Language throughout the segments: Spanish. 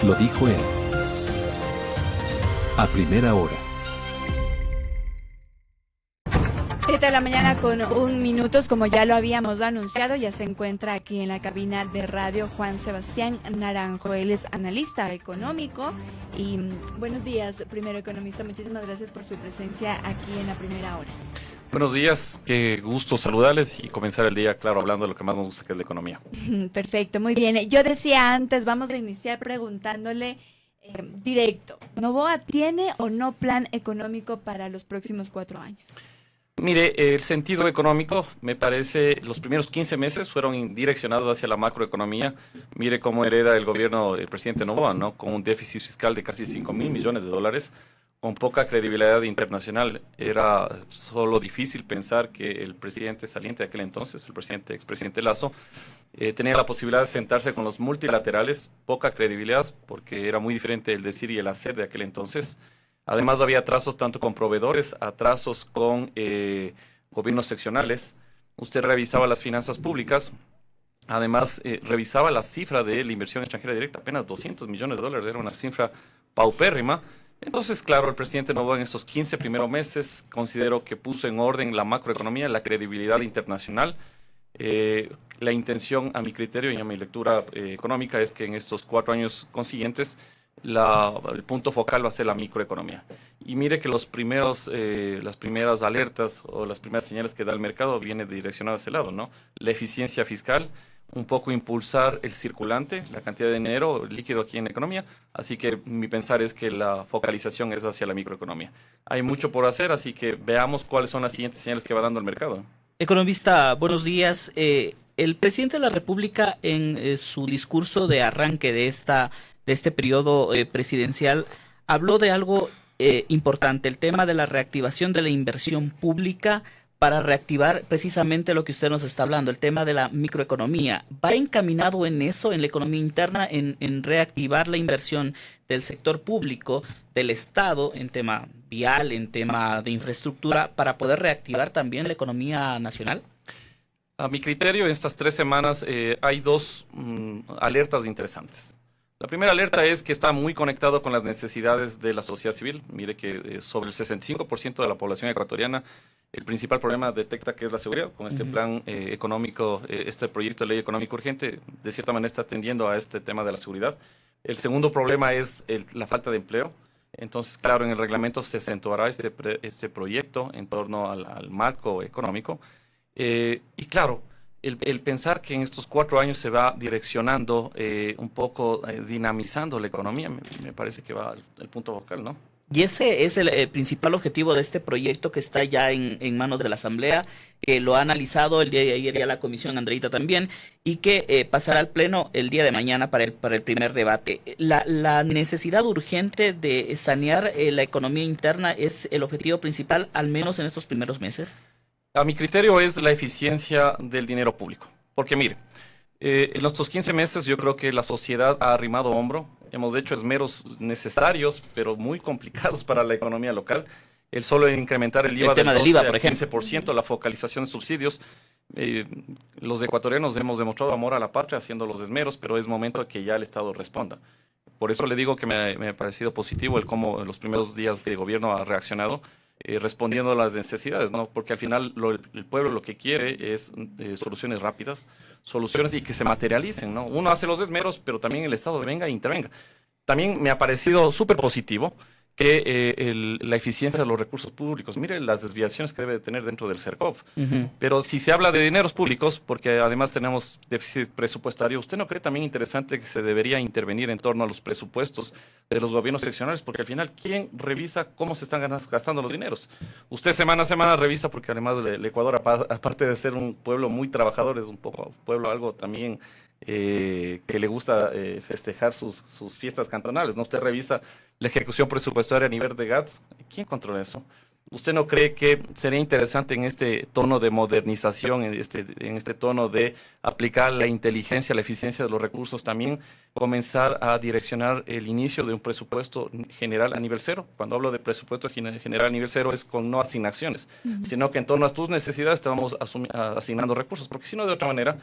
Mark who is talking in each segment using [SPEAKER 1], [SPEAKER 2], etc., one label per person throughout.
[SPEAKER 1] Lo dijo él. A primera hora.
[SPEAKER 2] 7 de la mañana con 1 minuto, como ya lo habíamos anunciado, ya se encuentra aquí en la cabina de radio Juan Sebastián Naranjo. Él es analista económico y buenos días, primero economista. Muchísimas gracias por su presencia aquí en la primera hora.
[SPEAKER 3] Buenos días, qué gusto saludarles y comenzar el día, claro, hablando de lo que más nos gusta, que es la economía.
[SPEAKER 2] Perfecto, muy bien. Yo decía antes, vamos a iniciar preguntándole directo, ¿Noboa tiene o no plan económico para los próximos 4 años?
[SPEAKER 3] Mire, el sentido económico, me parece, los primeros 15 meses fueron direccionados hacia la macroeconomía. Mire cómo hereda el gobierno del presidente Noboa, ¿no? Con un déficit fiscal de casi 5.000 millones de dólares, con poca credibilidad internacional. Era solo difícil pensar que el presidente saliente de aquel entonces, el expresidente Lasso, tenía la posibilidad de sentarse con los multilaterales, poca credibilidad, porque era muy diferente el decir y el hacer de aquel entonces. Además había atrasos tanto con proveedores, atrasos con gobiernos seccionales. Usted revisaba las finanzas públicas, además revisaba la cifra de la inversión extranjera directa, apenas 200 millones de dólares, era una cifra paupérrima. Entonces, claro, el presidente Noboa en estos 15 primeros meses considero que puso en orden la macroeconomía, la credibilidad internacional. La intención, a mi criterio y a mi lectura económica, es que en estos 4 años consiguientes el punto focal va a ser la microeconomía. Y mire que las primeras alertas o las primeras señales que da el mercado vienen direccionadas a ese lado, ¿no? La eficiencia fiscal, un poco impulsar el circulante, la cantidad de dinero líquido aquí en la economía. Así que mi pensar es que la focalización es hacia la microeconomía. Hay mucho por hacer, así que veamos cuáles son las siguientes señales que va dando el mercado.
[SPEAKER 4] Economista, buenos días. El presidente de la República en su discurso de arranque de este periodo presidencial habló de algo importante, el tema de la reactivación de la inversión pública para reactivar precisamente lo que usted nos está hablando, el tema de la microeconomía. ¿Va encaminado en eso, en la economía interna, en reactivar la inversión del sector público, del Estado, en tema vial, en tema de infraestructura, para poder reactivar también la economía nacional?
[SPEAKER 3] A mi criterio, en estas 3 semanas hay 2 alertas interesantes. La primera alerta es que está muy conectado con las necesidades de la sociedad civil. Mire que sobre el 65% de la población ecuatoriana, el principal problema detecta que es la seguridad. Con este plan económico, este proyecto de ley económica urgente, de cierta manera está atendiendo a este tema de la seguridad. El segundo problema es la falta de empleo. Entonces, claro, en el reglamento se acentuará este proyecto en torno al marco económico. Y claro, el pensar que en estos 4 años se va direccionando, un poco dinamizando la economía, me parece que va el punto focal, ¿no?
[SPEAKER 4] Y ese es el principal objetivo de este proyecto que está ya en manos de la Asamblea, que lo ha analizado el día de ayer ya la Comisión, Andreita también, y que pasará al Pleno el día de mañana para el primer debate. La necesidad urgente de sanear la economía interna es el objetivo principal, al menos en estos primeros meses.
[SPEAKER 3] A mi criterio es la eficiencia del dinero público. Porque mire, en estos 15 meses yo creo que la sociedad ha arrimado hombro. Hemos hecho esmeros necesarios, pero muy complicados para la economía local. El solo incrementar el IVA del 12 al 15%, la focalización de subsidios. Los ecuatorianos hemos demostrado amor a la patria haciendo los esmeros, pero es momento que ya el Estado responda. Por eso le digo que me ha parecido positivo el cómo en los primeros días de gobierno ha reaccionado, respondiendo a las necesidades, ¿no? Porque al final el pueblo lo que quiere es soluciones rápidas, soluciones y que se materialicen, ¿no? Uno hace los esmeros, pero también el Estado venga e intervenga. También me ha parecido súper positivo que la eficiencia de los recursos públicos, mire las desviaciones que debe de tener dentro del CERCOP. Pero si se habla de dineros públicos, porque además tenemos déficit presupuestario, ¿usted no cree también interesante que se debería intervenir en torno a los presupuestos de los gobiernos seccionales? Porque al final, ¿quién revisa cómo se están gastando los dineros? Usted semana a semana revisa, porque además el Ecuador, aparte de ser un pueblo muy trabajador, es un pueblo algo también que le gusta festejar sus fiestas cantonales, ¿no? Usted revisa la ejecución presupuestaria a nivel de GATS. ¿Quién controla eso? ¿Usted no cree que sería interesante en este tono de modernización, en este tono de aplicar la inteligencia, la eficiencia de los recursos, también comenzar a direccionar el inicio de un presupuesto general a nivel cero? Cuando hablo de presupuesto general a nivel cero es con no asignaciones, sino que en torno a tus necesidades te vamos asignando recursos, porque si no, de otra manera,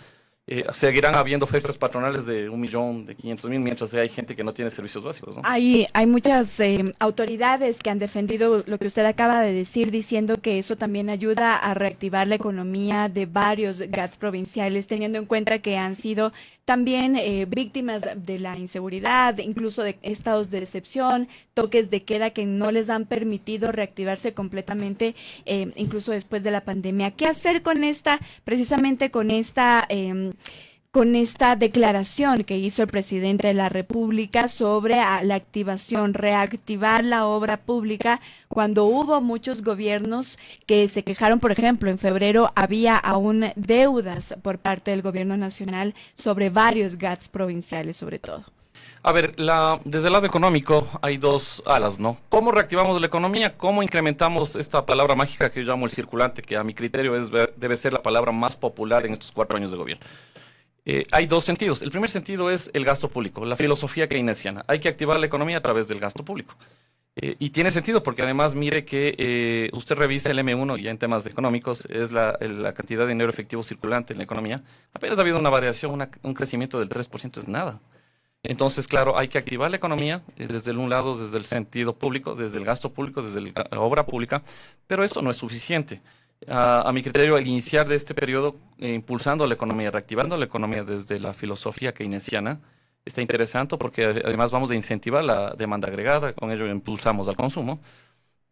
[SPEAKER 3] seguirán habiendo fiestas patronales de 1.500.000, mientras hay gente que no tiene servicios básicos, ¿no?
[SPEAKER 2] Hay muchas autoridades que han defendido lo que usted acaba de decir, diciendo que eso también ayuda a reactivar la economía de varios GATS provinciales, teniendo en cuenta que han sido también víctimas de la inseguridad, incluso de estados de excepción, toques de queda que no les han permitido reactivarse completamente, incluso después de la pandemia. ¿Qué hacer con precisamente con esta declaración que hizo el presidente de la República sobre la activación, reactivar la obra pública, cuando hubo muchos gobiernos que se quejaron? Por ejemplo, en febrero había aún deudas por parte del gobierno nacional sobre varios GATS provinciales, sobre todo.
[SPEAKER 3] A ver, desde el lado económico hay dos alas, ¿no? ¿Cómo reactivamos la economía? ¿Cómo incrementamos esta palabra mágica que yo llamo el circulante, que a mi criterio debe ser la palabra más popular en estos 4 años de gobierno? Hay dos sentidos. El primer sentido es el gasto público, la filosofía keynesiana. Hay que activar la economía a través del gasto público. Y tiene sentido porque además mire que usted revisa el M1 ya en temas económicos, es la cantidad de dinero efectivo circulante en la economía. Apenas ha habido una variación, un crecimiento del 3%, es nada. Entonces, claro, hay que activar la economía desde un lado, desde el sentido público, desde el gasto público, desde la obra pública, pero eso no es suficiente. A mi criterio, al iniciar de este periodo, impulsando la economía, reactivando la economía desde la filosofía keynesiana, está interesante porque además vamos a incentivar la demanda agregada, con ello impulsamos al consumo,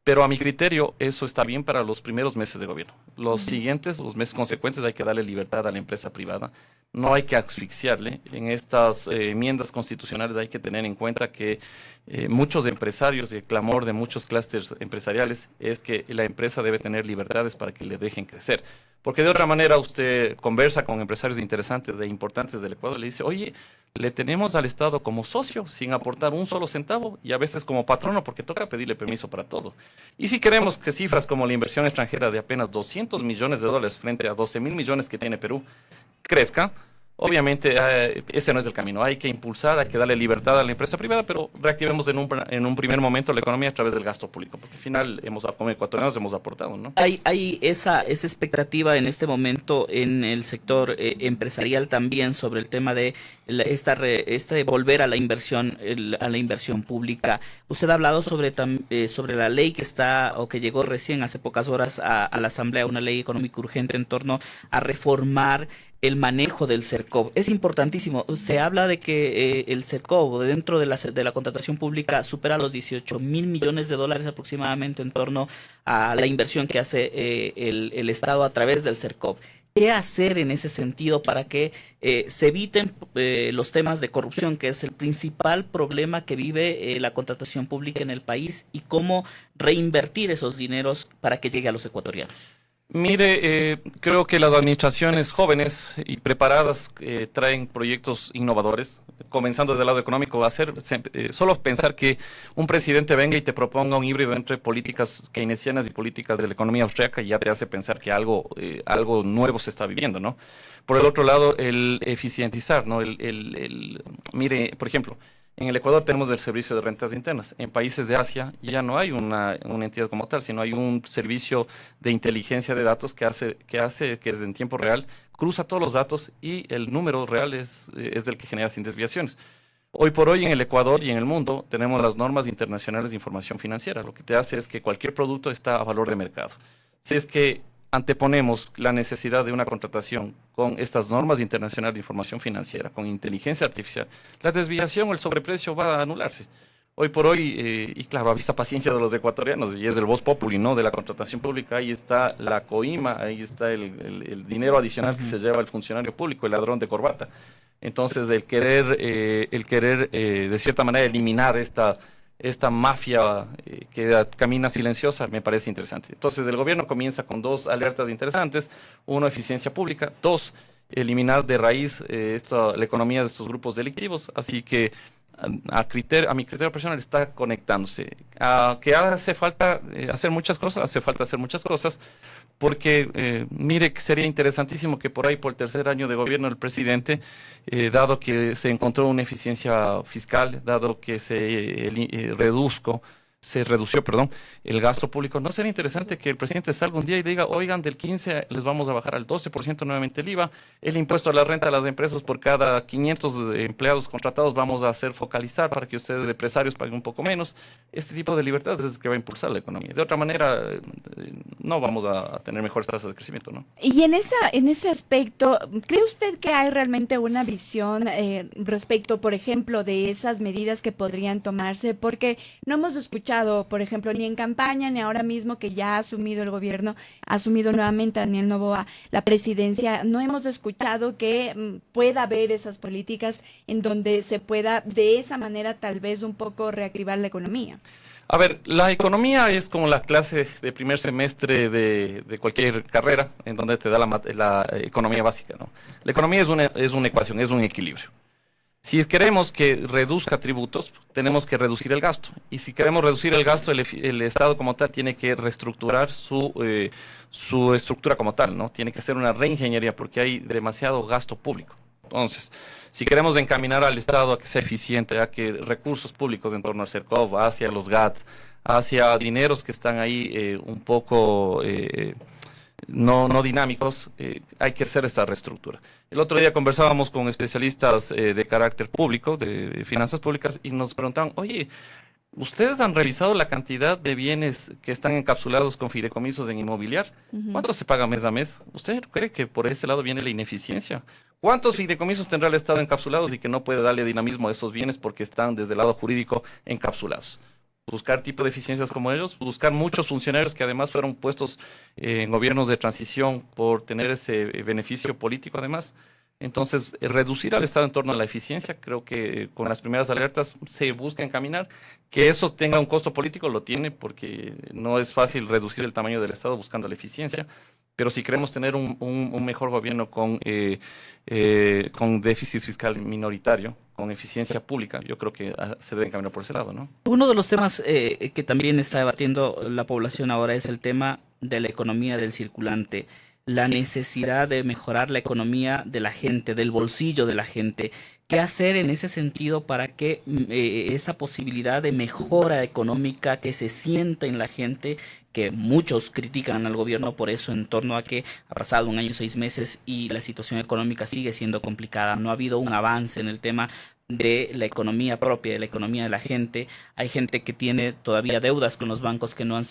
[SPEAKER 3] pero a mi criterio eso está bien para los primeros meses de gobierno. Los siguientes, los meses consecuentes, hay que darle libertad a la empresa privada, no hay que asfixiarle. En estas enmiendas constitucionales hay que tener en cuenta que muchos empresarios, y el clamor de muchos clústeres empresariales es que la empresa debe tener libertades para que le dejen crecer. Porque de otra manera usted conversa con empresarios interesantes e importantes del Ecuador y le dice, oye, le tenemos al Estado como socio sin aportar un solo centavo y a veces como patrono porque toca pedirle permiso para todo. Y si queremos que cifras como la inversión extranjera de apenas $200 millones frente a 12.000 millones que tiene Perú crezca, obviamente ese no es el camino. Hay que impulsar, hay que darle libertad a la empresa privada, pero reactivemos en un primer momento la economía a través del gasto público, porque al final como ecuatorianos hemos aportado, ¿no?
[SPEAKER 4] Hay esa expectativa en este momento en el sector empresarial también sobre el tema de volver a la inversión pública. Usted ha hablado sobre la ley que está o que llegó recién hace pocas horas a la Asamblea, una ley económica urgente en torno a reformar el manejo del CERCOV. Es importantísimo. Se habla de que el CERCOV dentro de la contratación pública supera los $18.000 millones aproximadamente en torno a la inversión que hace el Estado a través del CERCOV. ¿Qué hacer en ese sentido para que se eviten los temas de corrupción, que es el principal problema que vive la contratación pública en el país, y cómo reinvertir esos dineros para que llegue a los ecuatorianos?
[SPEAKER 3] Mire, creo que las administraciones jóvenes y preparadas traen proyectos innovadores, comenzando desde el lado económico. Solo pensar que un presidente venga y te proponga un híbrido entre políticas keynesianas y políticas de la economía austríaca ya te hace pensar que algo nuevo se está viviendo, ¿no? Por el otro lado, el eficientizar, ¿no? Mire, por ejemplo, en el Ecuador tenemos el servicio de rentas internas. En países de Asia ya no hay una entidad como tal, sino hay un servicio de inteligencia de datos que hace que desde en tiempo real cruza todos los datos y el número real es el que genera sin desviaciones. Hoy por hoy en el Ecuador y en el mundo tenemos las normas internacionales de información financiera. Lo que te hace es que cualquier producto está a valor de mercado. Si es que anteponemos la necesidad de una contratación con estas normas internacionales de información financiera, con inteligencia artificial, la desviación o el sobreprecio va a anularse. Hoy por hoy, y claro, a vista paciencia de los ecuatorianos, y es del voz populi, ¿no?, de la contratación pública, ahí está la coima, ahí está el dinero adicional que se lleva el funcionario público, el ladrón de corbata. Entonces, el querer de cierta manera eliminar esta mafia que camina silenciosa me parece interesante. Entonces el gobierno comienza con dos alertas interesantes: uno, eficiencia pública; dos, eliminar de raíz la economía de estos grupos delictivos. Así que a mi criterio personal está conectándose. ¿Que hace falta hacer muchas cosas? Hace falta hacer muchas cosas porque mire que sería interesantísimo que por el tercer año de gobierno del presidente, dado que se encontró una eficiencia fiscal, dado que se reduzco se redució, perdón, el gasto público. ¿No sería interesante que el presidente salga un día y diga, oigan, del 15 les vamos a bajar al 12% nuevamente el IVA, el impuesto a la renta de las empresas por cada 500 empleados contratados vamos a hacer focalizar para que ustedes, empresarios, paguen un poco menos? Este tipo de libertades es el que va a impulsar la economía. De otra manera, no vamos a tener mejores tasas de crecimiento, ¿no?
[SPEAKER 2] Y en ese aspecto, ¿cree usted que hay realmente una visión respecto, por ejemplo, de esas medidas que podrían tomarse? Porque no hemos escuchado, por ejemplo, ni en campaña, ni ahora mismo que ya ha asumido el gobierno, ha asumido nuevamente Daniel Noboa la presidencia, no hemos escuchado que pueda haber esas políticas en donde se pueda de esa manera tal vez un poco reactivar la economía.
[SPEAKER 3] A ver, la economía es como la clase de primer semestre de cualquier carrera, en donde te da la economía básica, ¿no? La economía es una ecuación, es un equilibrio. Si queremos que reduzca tributos, tenemos que reducir el gasto. Y si queremos reducir el gasto, el Estado como tal tiene que reestructurar su estructura como tal, ¿no? Tiene que hacer una reingeniería porque hay demasiado gasto público. Entonces, si queremos encaminar al Estado a que sea eficiente, a que recursos públicos en torno al CERCOV, hacia los GATS, hacia dineros que están ahí un poco no dinámicos, hay que hacer esa reestructura. El otro día conversábamos con especialistas de carácter público, de finanzas públicas, y nos preguntaban, oye, ¿ustedes han revisado la cantidad de bienes que están encapsulados con fideicomisos en inmobiliar? ¿Cuánto se paga mes a mes? ¿Usted cree que por ese lado viene la ineficiencia? ¿Cuántos fideicomisos tendrá el Estado encapsulados y que no puede darle dinamismo a esos bienes porque están desde el lado jurídico encapsulados? Buscar tipo de eficiencias como ellos, buscar muchos funcionarios que además fueron puestos en gobiernos de transición por tener ese beneficio político además. Entonces, reducir al Estado en torno a la eficiencia, creo que con las primeras alertas se busca encaminar. Que eso tenga un costo político, lo tiene, porque no es fácil reducir el tamaño del Estado buscando la eficiencia. Pero si queremos tener un mejor gobierno con déficit fiscal minoritario, con eficiencia pública, yo creo que se debe encaminar por ese lado, ¿no?
[SPEAKER 4] Uno de los temas que también está debatiendo la población ahora es el tema de la economía del circulante, la necesidad de mejorar la economía de la gente, del bolsillo de la gente. ¿Qué hacer en ese sentido para que esa posibilidad de mejora económica que se sienta en la gente, que muchos critican al gobierno por eso, en torno a que ha pasado 1 año y 6 meses y la situación económica sigue siendo complicada, no ha habido un avance en el tema de la economía propia, de la economía de la gente? Hay gente que tiene todavía deudas con los bancos que no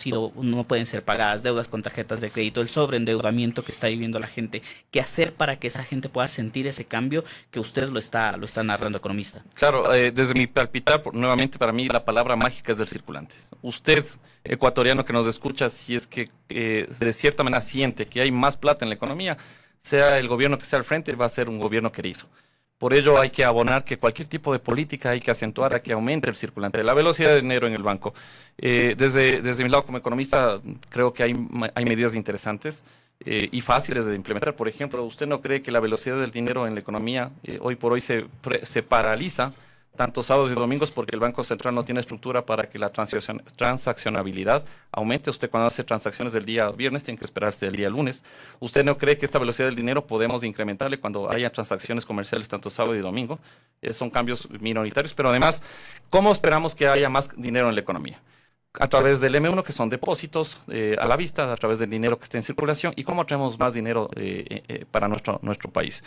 [SPEAKER 4] pueden ser pagadas, deudas con tarjetas de crédito, el sobreendeudamiento que está viviendo la gente. ¿Qué hacer para que esa gente pueda sentir ese cambio que usted lo está narrando, economista?
[SPEAKER 3] Claro, desde mi palpitar, nuevamente para mí la palabra mágica es del circulante. Usted, ecuatoriano que nos escucha, si es que de cierta manera siente que hay más plata en la economía, sea el gobierno que sea al frente, va a ser un gobierno querido. Por ello hay que abonar que cualquier tipo de política hay que acentuar a que aumente el circulante, la velocidad de dinero en el banco. Desde mi lado como economista creo que hay medidas interesantes y fáciles de implementar. Por ejemplo, ¿usted no cree que la velocidad del dinero en la economía hoy por hoy se paraliza tanto sábados y domingos porque el Banco Central no tiene estructura para que la transaccionabilidad aumente? Usted cuando hace transacciones del día viernes tiene que esperarse el día lunes. ¿Usted no cree que esta velocidad del dinero podemos incrementarle cuando haya transacciones comerciales tanto sábado y domingo? Son cambios minoritarios, pero además, ¿cómo esperamos que haya más dinero en la economía? A través del M1, que son depósitos a la vista, a través del dinero que está en circulación, y cómo traemos más dinero para nuestro país.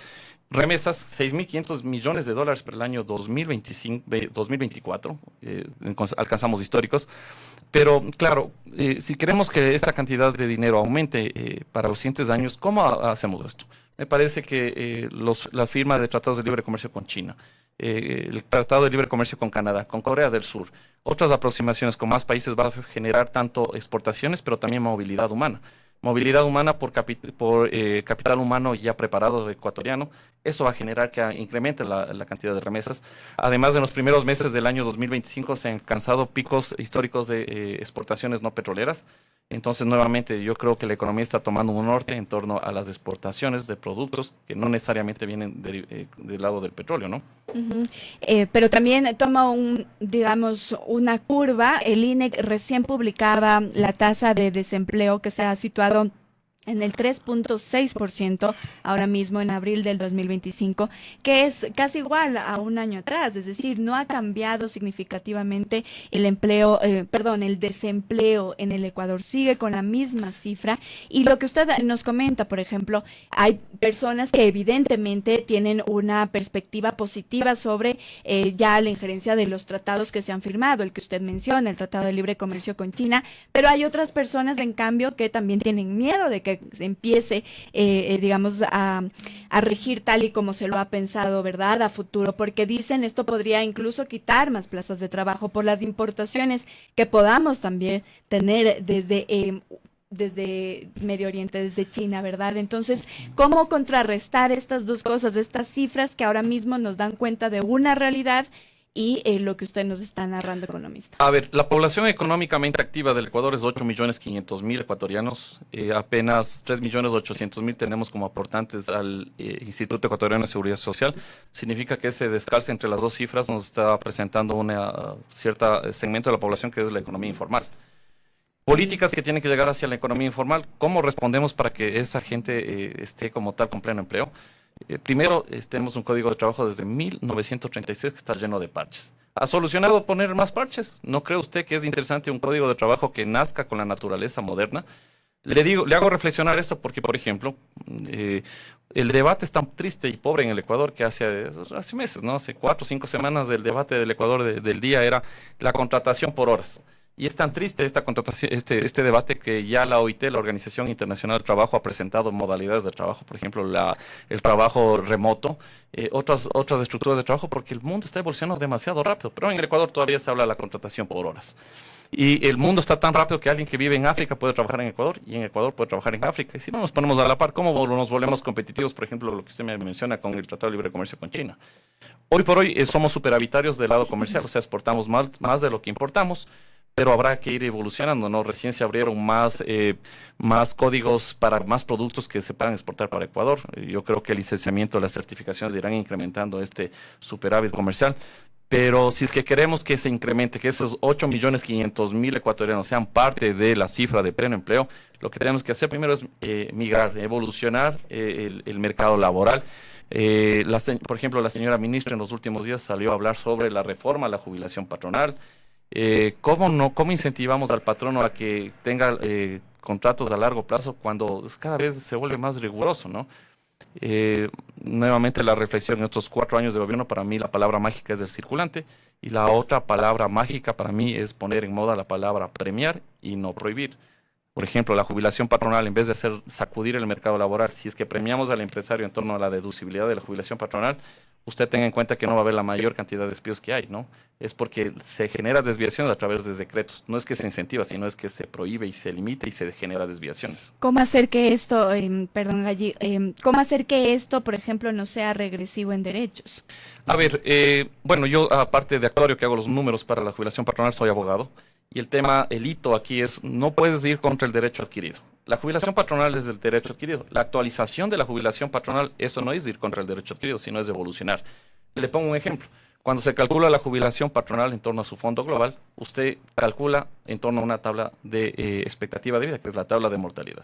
[SPEAKER 3] Remesas, 6.500 millones de dólares para el año 2024, alcanzamos históricos, pero claro, si queremos que esta cantidad de dinero aumente para los siguientes años, ¿cómo hacemos esto? Me parece que la firma de tratados de libre comercio con China, el Tratado de Libre Comercio con Canadá, con Corea del Sur, otras aproximaciones con más países va a generar tanto exportaciones, pero también movilidad humana. Movilidad humana por capital humano ya preparado ecuatoriano. Eso va a generar que incremente la cantidad de remesas. Además, en los primeros meses del año 2025 se han alcanzado picos históricos de exportaciones no petroleras. Entonces, nuevamente, yo creo que la economía está tomando un norte en torno a las exportaciones de productos que no necesariamente vienen del lado del petróleo, ¿no?
[SPEAKER 2] Pero también toma una curva. El INEC recién publicaba la tasa de desempleo que se ha situado en el 3.6% ahora mismo en abril del 2025, que es casi igual a un año atrás, es decir, no ha cambiado significativamente el desempleo en el Ecuador, sigue con la misma cifra. Y lo que usted nos comenta, por ejemplo, hay personas que evidentemente tienen una perspectiva positiva sobre ya la injerencia de los tratados que se han firmado, el que usted menciona, el Tratado de Libre Comercio con China, pero hay otras personas, en cambio, que también tienen miedo de que se empiece, digamos, a regir tal y como se lo ha pensado, ¿verdad?, a futuro, porque dicen esto podría incluso quitar más plazas de trabajo por las importaciones que podamos también tener desde Medio Oriente, desde China, ¿verdad? Entonces, ¿cómo contrarrestar estas dos cosas, estas cifras que ahora mismo nos dan cuenta de una realidad y lo que usted nos está narrando, economista?
[SPEAKER 3] A ver, la población económicamente activa del Ecuador es 8.500.000 ecuatorianos. Apenas 3.800.000 tenemos como aportantes al Instituto Ecuatoriano de Seguridad Social. Significa que ese descalce entre las dos cifras nos está presentando una cierta segmento de la población que es la economía informal. Políticas que tienen que llegar hacia la economía informal. ¿Cómo respondemos para que esa gente esté como tal con pleno empleo? Primero, tenemos un código de trabajo desde 1936 que está lleno de parches. ¿Ha solucionado poner más parches? ¿No cree usted que es interesante un código de trabajo que nazca con la naturaleza moderna? Le hago reflexionar esto porque, por ejemplo, el debate es tan triste y pobre en el Ecuador que hace meses, ¿no? Hace 4 o 5 semanas del debate del Ecuador del día era la contratación por horas. Y es tan triste esta contratación, este debate que ya la OIT, la Organización Internacional del Trabajo, ha presentado modalidades de trabajo, por ejemplo, el trabajo remoto, otras estructuras de trabajo, porque el mundo está evolucionando demasiado rápido. Pero en el Ecuador todavía se habla de la contratación por horas. Y el mundo está tan rápido que alguien que vive en África puede trabajar en Ecuador y en Ecuador puede trabajar en África. Y si no nos ponemos a la par, ¿cómo nos volvemos competitivos? Por ejemplo, lo que usted me menciona con el Tratado de Libre Comercio con China. Hoy por hoy somos superavitarios del lado comercial, o sea, exportamos más de lo que importamos. Pero habrá que ir evolucionando, ¿no? Recién se abrieron más códigos para más productos que se puedan exportar para Ecuador. Yo creo que el licenciamiento, las certificaciones irán incrementando este superávit comercial. Pero si es que queremos que se incremente, que esos 8.500.000 ecuatorianos sean parte de la cifra de pleno empleo, lo que tenemos que hacer primero es migrar, evolucionar el mercado laboral. Por ejemplo, la señora ministra en los últimos días salió a hablar sobre la reforma a la jubilación patronal. ¿Cómo incentivamos al patrono a que tenga contratos a largo plazo cuando cada vez se vuelve más riguroso, ¿no? Nuevamente la reflexión en estos 4 años de gobierno, para mí la palabra mágica es el circulante y la otra palabra mágica para mí es poner en moda la palabra premiar y no prohibir. Por ejemplo, la jubilación patronal, en vez de hacer sacudir el mercado laboral, si es que premiamos al empresario en torno a la deducibilidad de la jubilación patronal, usted tenga en cuenta que no va a haber la mayor cantidad de despidos que hay, ¿no? Es porque se genera desviaciones a través de decretos. No es que se incentiva, sino es que se prohíbe y se limita y se genera desviaciones.
[SPEAKER 2] ¿Cómo hacer que esto, cómo hacer que esto, por ejemplo, no sea regresivo en derechos?
[SPEAKER 3] A ver, bueno, yo aparte de actuario que hago los números para la jubilación patronal, soy abogado. Y el hito aquí es, no puedes ir contra el derecho adquirido. La jubilación patronal es el derecho adquirido. La actualización de la jubilación patronal, eso no es ir contra el derecho adquirido, sino es evolucionar. Le pongo un ejemplo. Cuando se calcula la jubilación patronal en torno a su fondo global, usted calcula en torno a una tabla de expectativa de vida, que es la tabla de mortalidad.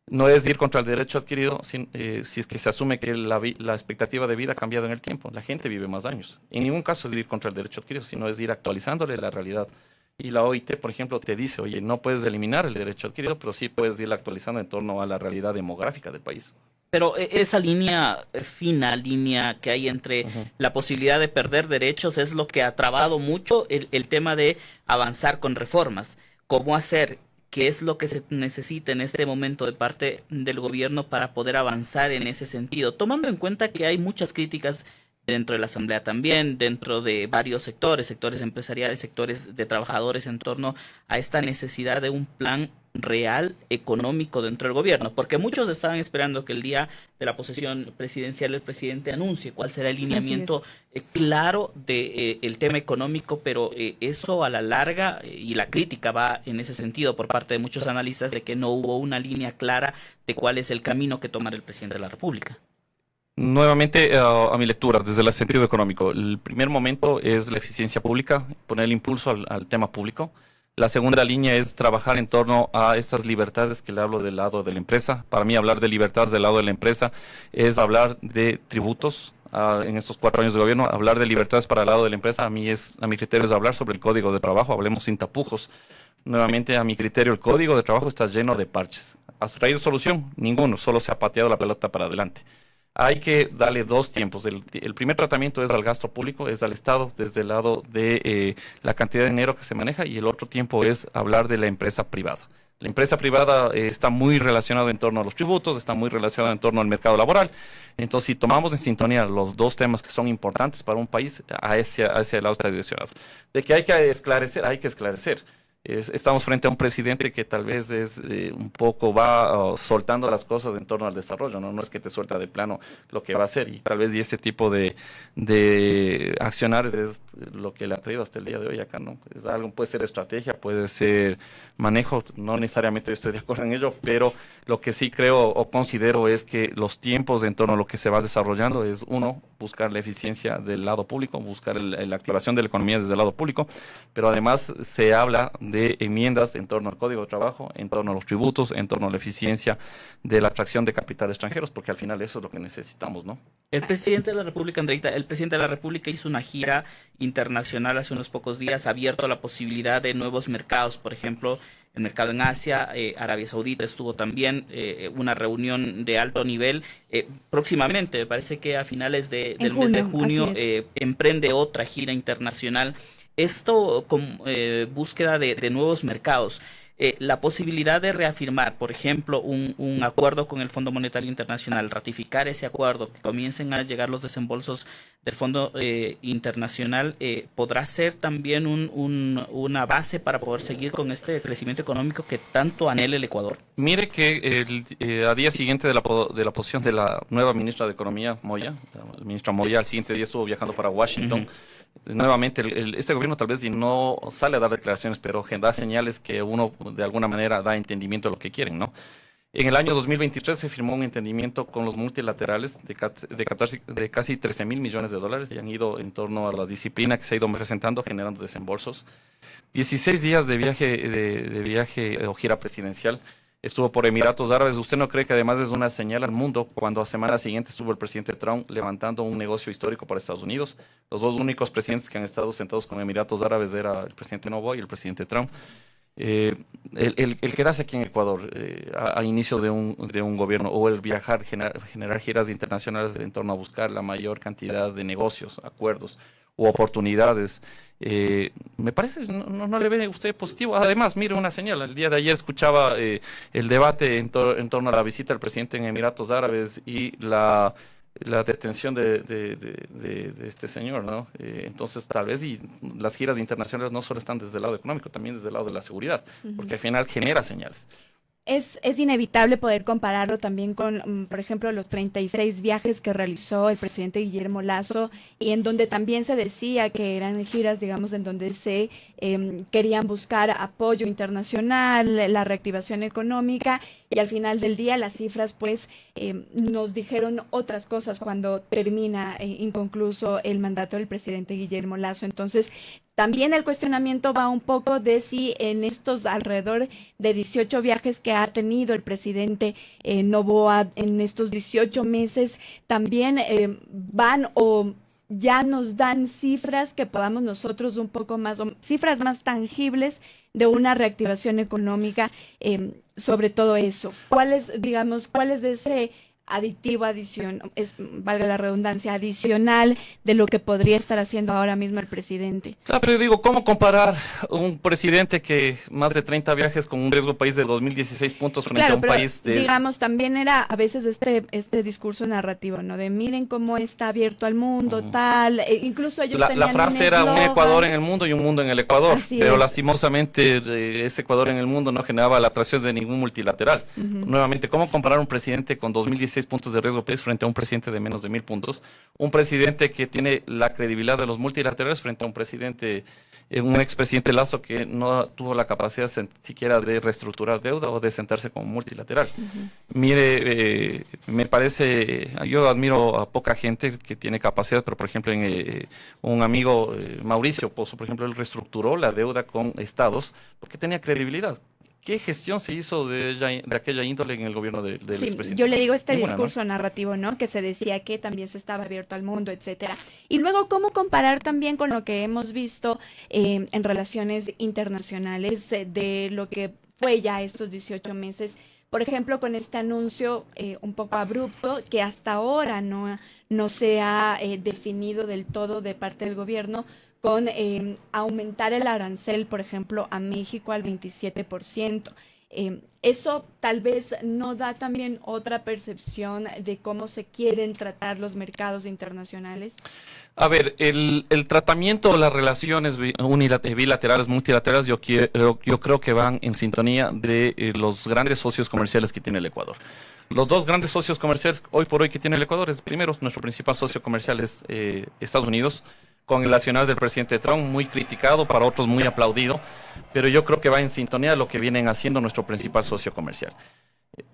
[SPEAKER 3] No es ir contra el derecho adquirido si es que se asume que la expectativa de vida ha cambiado en el tiempo. La gente vive más años. En ningún caso es ir contra el derecho adquirido, sino es ir actualizándole la realidad. Y la OIT, por ejemplo, te dice, oye, no puedes eliminar el derecho adquirido, pero sí puedes ir actualizando en torno a la realidad demográfica del país.
[SPEAKER 4] Pero esa línea línea que hay entre la posibilidad de perder derechos es lo que ha trabado mucho el tema de avanzar con reformas. ¿Cómo hacer? ¿Qué es lo que se necesita en este momento de parte del gobierno para poder avanzar en ese sentido? Tomando en cuenta que hay muchas críticas dentro de la Asamblea también, dentro de varios sectores empresariales, sectores de trabajadores en torno a esta necesidad de un plan real económico dentro del gobierno, porque muchos estaban esperando que el día de la posesión presidencial el presidente anuncie cuál será el lineamiento claro de el tema económico, pero eso a la larga, y la crítica va en ese sentido por parte de muchos analistas, de que no hubo una línea clara de cuál es el camino que tomar el presidente de la República.
[SPEAKER 3] Nuevamente, a mi lectura, desde el sentido económico, el primer momento es la eficiencia pública, poner el impulso al tema público. La segunda línea es trabajar en torno a estas libertades que le hablo del lado de la empresa. Para mí hablar de libertades del lado de la empresa es hablar de tributos. En estos 4 años de gobierno, hablar de libertades para el lado de la empresa, a mi criterio es hablar sobre el código de trabajo, hablemos sin tapujos. Nuevamente, a mi criterio, el código de trabajo está lleno de parches. ¿Has traído solución? Ninguno, solo se ha pateado la pelota para adelante. Hay que darle 2 tiempos. El primer tratamiento es al gasto público, es al Estado, desde el lado de la cantidad de dinero que se maneja, y el otro tiempo es hablar de la empresa privada. La empresa privada está muy relacionada en torno a los tributos, está muy relacionada en torno al mercado laboral. Entonces, si tomamos en sintonía los 2 temas que son importantes para un país, a ese lado está direccionado. De que hay que esclarecer, hay que esclarecer. Estamos frente a un presidente que tal vez un poco va soltando las cosas en torno al desarrollo, ¿no? No es que te suelta de plano lo que va a hacer, y tal vez ese tipo de accionarios es lo que le ha traído hasta el día de hoy acá, ¿no? Es algo, puede ser estrategia, puede ser manejo, no necesariamente yo estoy de acuerdo en ello, pero lo que sí creo o considero es que los tiempos en torno a lo que se va desarrollando es, uno, buscar la eficiencia del lado público, buscar la activación de la economía desde el lado público, pero además se habla de enmiendas en torno al Código de Trabajo, en torno a los tributos, en torno a la eficiencia de la atracción de capital extranjeros, porque al final eso es lo que necesitamos, ¿no?
[SPEAKER 4] El presidente de la República, Andreita, el presidente de la República hizo una gira internacional hace unos pocos días, ha abierto la posibilidad de nuevos mercados, por ejemplo, el mercado en Asia, Arabia Saudita estuvo también, una reunión de alto nivel. Próximamente, me parece que a finales del mes de junio, emprende otra gira internacional. Esto con búsqueda de nuevos mercados. La posibilidad de reafirmar, por ejemplo, un acuerdo con el Fondo Monetario Internacional, ratificar ese acuerdo, que comiencen a llegar los desembolsos del Fondo Internacional, podrá ser también una base para poder seguir con este crecimiento económico que tanto anhela el Ecuador.
[SPEAKER 3] Mire que a día siguiente de la posición de la nueva ministra de Economía, Moya, la ministra Moya, al siguiente día estuvo viajando para Washington. Nuevamente, este gobierno tal vez no sale a dar declaraciones, pero da señales que uno de alguna manera da entendimiento de lo que quieren, ¿no? En el año 2023 se firmó un entendimiento con los multilaterales de casi 13.000 millones de dólares, y han ido en torno a la disciplina que se ha ido presentando, generando desembolsos. 16 días de viaje o gira presidencial. Estuvo por Emiratos Árabes. ¿Usted no cree que además es una señal al mundo cuando a semana siguiente estuvo el presidente Trump levantando un negocio histórico para Estados Unidos? Los 2 únicos presidentes que han estado sentados con Emiratos Árabes era el presidente Noboa y el presidente Trump. El quedarse aquí en Ecuador a inicio de un gobierno, o el viajar, generar giras internacionales en torno a buscar la mayor cantidad de negocios, acuerdos u oportunidades, me parece, no le ve usted positivo. Además, mire una señal, el día de ayer escuchaba el debate en torno a la visita del presidente en Emiratos Árabes y la detención de este señor, ¿no? Entonces, tal vez y las giras internacionales no solo están desde el lado económico, también desde el lado de la seguridad, porque al final genera señales.
[SPEAKER 2] Es inevitable poder compararlo también con, por ejemplo, los 36 viajes que realizó el presidente Guillermo Lasso, y en donde también se decía que eran giras, digamos, en donde se querían buscar apoyo internacional, la reactivación económica, y al final del día las cifras, pues, nos dijeron otras cosas cuando termina inconcluso el mandato del presidente Guillermo Lasso. Entonces, también el cuestionamiento va un poco de si en estos alrededor de 18 viajes que ha tenido el presidente Noboa en estos 18 meses, también van o ya nos dan cifras que podamos nosotros un poco más, o cifras más tangibles de una reactivación económica, sobre todo eso. ¿Cuál es ese aditivo, valga la redundancia, adicional de lo que podría estar haciendo ahora mismo el presidente?
[SPEAKER 3] Claro, pero yo digo, ¿cómo comparar un presidente que más de 30 viajes con un riesgo país de 2016 puntos frente a un país de...
[SPEAKER 2] digamos, también era a veces este discurso narrativo, ¿no? De miren cómo está abierto al mundo, tal, incluso ellos tenían
[SPEAKER 3] la frase era un Ecuador en el mundo y un mundo en el Ecuador, pero lastimosamente ese Ecuador en el mundo no generaba la atracción de ningún multilateral. Nuevamente, ¿cómo comparar un presidente con 2016 96 puntos de riesgo país frente a un presidente de menos de 1.000 puntos, un presidente que tiene la credibilidad de los multilaterales frente a un presidente, un expresidente Lazo que no tuvo la capacidad siquiera de reestructurar deuda o de sentarse como multilateral. Mire, me parece, yo admiro a poca gente que tiene capacidad, pero por ejemplo, un amigo, Mauricio Pozo, por ejemplo, él reestructuró la deuda con estados porque tenía credibilidad. ¿Qué gestión se hizo de aquella índole en el gobierno del expresidente?
[SPEAKER 2] Yo le digo este
[SPEAKER 3] Ninguna,
[SPEAKER 2] discurso narrativo, ¿no? Que se decía que también se estaba abierto al mundo, etcétera. Y luego, ¿cómo comparar también con lo que hemos visto en relaciones internacionales de lo que fue ya estos 18 meses? Por ejemplo, con este anuncio un poco abrupto que hasta ahora no se ha definido del todo de parte del gobierno, con aumentar el arancel, por ejemplo, a México al 27%. Eso tal vez no da también otra percepción de cómo se quieren tratar los mercados internacionales.
[SPEAKER 3] A ver, el tratamiento de las relaciones bilaterales, multilaterales, yo creo que van en sintonía de los grandes socios comerciales que tiene el Ecuador. Los dos grandes socios comerciales hoy por hoy que tiene el Ecuador es, primero, nuestro principal socio comercial es Estados Unidos, con el accionar del presidente Trump, muy criticado, para otros muy aplaudido, pero yo creo que va en sintonía de lo que vienen haciendo nuestro principal socio comercial.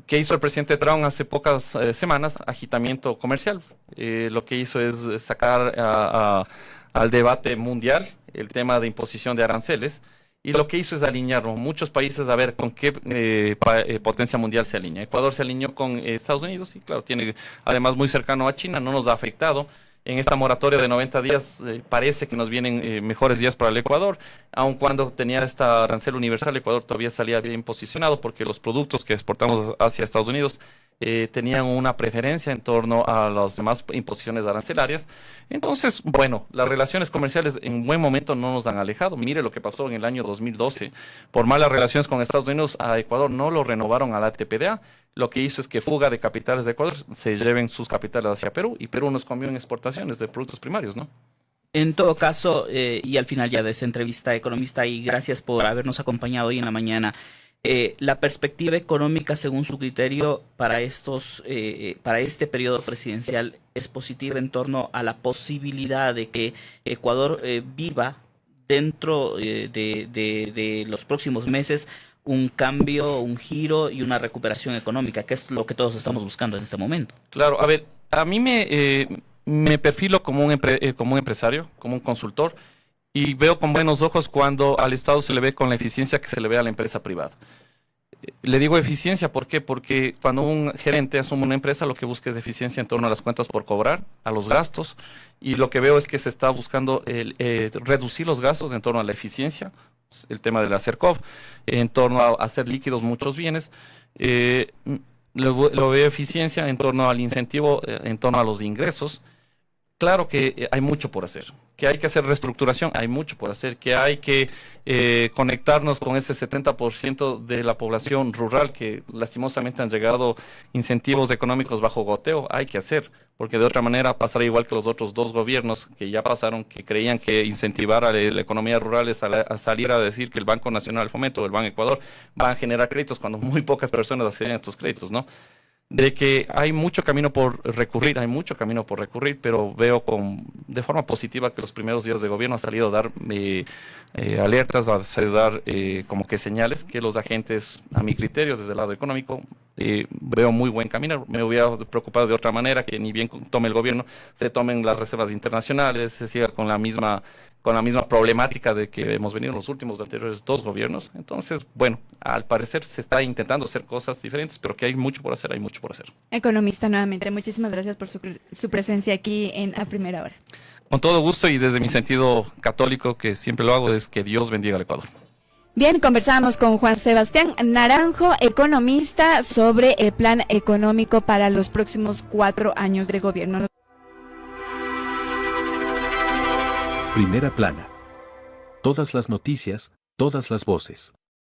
[SPEAKER 3] ¿Qué hizo el presidente Trump hace pocas semanas? Agitamiento comercial. Lo que hizo es sacar al debate mundial el tema de imposición de aranceles, y lo que hizo es alinear muchos países a ver con qué potencia mundial se alinea. Ecuador se alineó con Estados Unidos y claro, tiene además muy cercano a China, no nos ha afectado. En esta moratoria de 90 días parece que nos vienen mejores días para el Ecuador, aun cuando tenía esta arancel universal, el Ecuador todavía salía bien posicionado porque los productos que exportamos hacia Estados Unidos tenían una preferencia en torno a las demás imposiciones arancelarias. Entonces, bueno, las relaciones comerciales en buen momento no nos han alejado. Mire lo que pasó en el año 2012. Por malas relaciones con Estados Unidos, a Ecuador no lo renovaron a la ATPDA. Lo que hizo es que fuga de capitales de Ecuador se lleven sus capitales hacia Perú, y Perú nos comió en exportaciones de productos primarios, ¿no?
[SPEAKER 4] En todo caso, y al final ya de esta entrevista, economista, y gracias por habernos acompañado hoy en la mañana, la perspectiva económica, según su criterio, para este periodo presidencial es positiva en torno a la posibilidad de que Ecuador viva dentro de los próximos meses un cambio, un giro y una recuperación económica, que es lo que todos estamos buscando en este momento.
[SPEAKER 3] Claro, a ver, a mí me perfilo como un empresario, como un consultor, y veo con buenos ojos cuando al Estado se le ve con la eficiencia que se le ve a la empresa privada. Le digo eficiencia, ¿por qué? Porque cuando un gerente asume una empresa, lo que busca es eficiencia en torno a las cuentas por cobrar, a los gastos, y lo que veo es que se está buscando reducir los gastos en torno a la eficiencia, el tema de la CERCOV, en torno a hacer líquidos muchos bienes. Lo veo eficiencia en torno al incentivo, en torno a los ingresos. Claro que hay mucho por hacer, que hay que hacer reestructuración, hay mucho por hacer, que hay que conectarnos con ese 70% de la población rural que lastimosamente han llegado incentivos económicos bajo goteo, hay que hacer, porque de otra manera pasará igual que los otros dos gobiernos que ya pasaron, que creían que incentivar a la economía rural es a salir a decir que el Banco Nacional de Fomento o el Banco Ecuador van a generar créditos cuando muy pocas personas acceden a estos créditos, ¿no? De que hay mucho camino por recurrir, pero veo de forma positiva que los primeros días de gobierno ha salido a dar alertas, a dar como que señales que los agentes, a mi criterio, desde el lado económico, veo muy buen camino. Me hubiera preocupado de otra manera, que ni bien tome el gobierno, se tomen las reservas internacionales, se siga con la misma problemática de que hemos venido en los últimos anteriores dos gobiernos. Entonces, bueno, al parecer se está intentando hacer cosas diferentes, pero que hay mucho por hacer,
[SPEAKER 2] Economista, nuevamente, muchísimas gracias por su presencia aquí en A Primera Hora.
[SPEAKER 3] Con todo gusto, y desde mi sentido católico, que siempre lo hago, es que Dios bendiga al Ecuador.
[SPEAKER 2] Bien, conversamos con Juan Sebastián Naranjo, economista, sobre el plan económico para los próximos 4 años de gobierno.
[SPEAKER 1] Primera plana. Todas las noticias, todas las voces.